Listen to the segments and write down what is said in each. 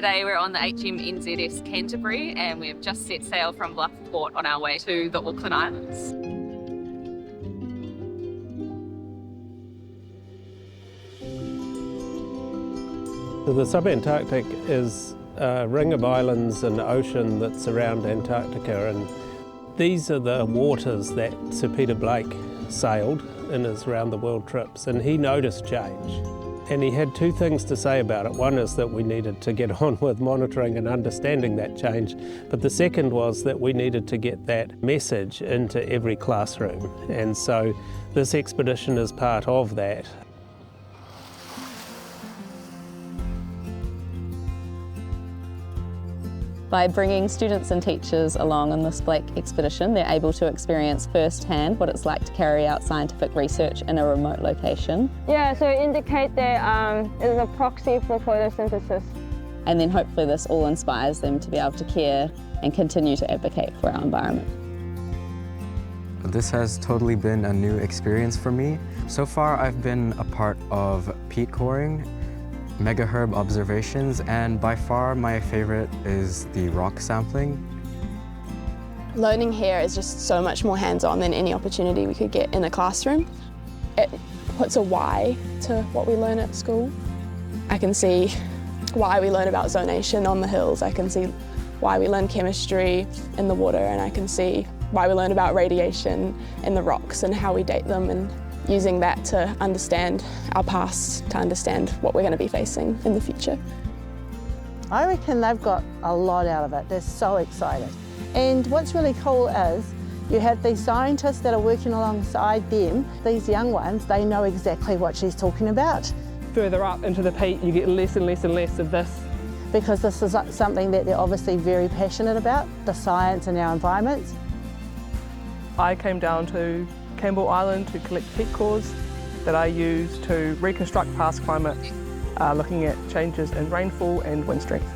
Today we're on the HMNZS Canterbury and we've just set sail from Bluff Port on our way to the Auckland Islands. So the Subantarctic is a ring of islands and ocean that surround Antarctica, and these are the waters that Sir Peter Blake sailed in his round the world trips, and he noticed change. And he had two things to say about it. One is that we needed to get on with monitoring and understanding that change, but the second was that we needed to get that message into every classroom. And so this expedition is part of that. By bringing students and teachers along on this Blake expedition, they're able to experience firsthand what it's like to carry out scientific research in a remote location. Yeah, so indicate that it is a proxy for photosynthesis. And then hopefully this all inspires them to be able to care and continue to advocate for our environment. This has totally been a new experience for me. So far I've been a part of peat coring, megaherb observations, and by far my favorite is the rock sampling. Learning here is just so much more hands-on than any opportunity we could get in a classroom. It puts a why to what we learn at school. I can see why we learn about zonation on the hills. I can see why we learn chemistry in the water, and I can see why we learn about radiation in the rocks and how we date them, and using that to understand our past, to understand what we're going to be facing in the future. I reckon they've got a lot out of it. They're so excited. And what's really cool is you have these scientists that are working alongside them. These young ones, they know exactly what she's talking about. Further up into the peat, you get less and less and less of this. Because this is something that they're obviously very passionate about, the science and our environments. I came down to Campbell Island to collect peat cores that I use to reconstruct past climate, looking at changes in rainfall and wind strength.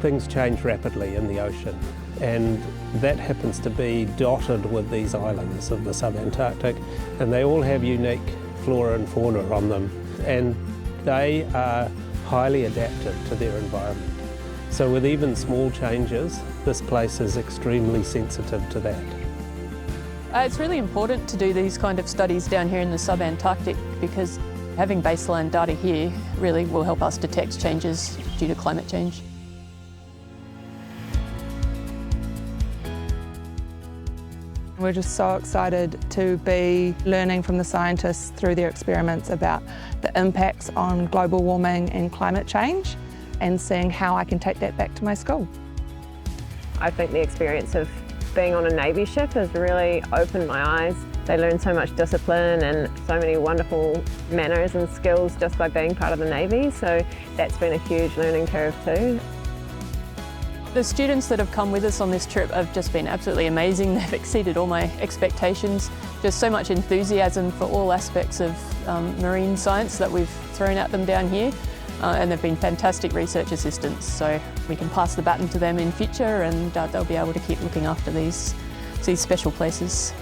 Things change rapidly in the ocean, and that happens to be dotted with these islands of the Subantarctic, and they all have unique flora and fauna on them, and they are highly adapted to their environment. So with even small changes, this place is extremely sensitive to that. It's really important to do these kind of studies down here in the Subantarctic, because having baseline data here really will help us detect changes due to climate change. We're just so excited to be learning from the scientists through their experiments about the impacts on global warming and climate change, and seeing how I can take that back to my school. I think the experience of being on a Navy ship has really opened my eyes. They learn so much discipline and so many wonderful manners and skills just by being part of the Navy, so that's been a huge learning curve too. The students that have come with us on this trip have just been absolutely amazing. They've exceeded all my expectations. Just so much enthusiasm for all aspects of marine science that we've thrown at them down here. And they've been fantastic research assistants, so we can pass the baton to them in future, and they'll be able to keep looking after these special places.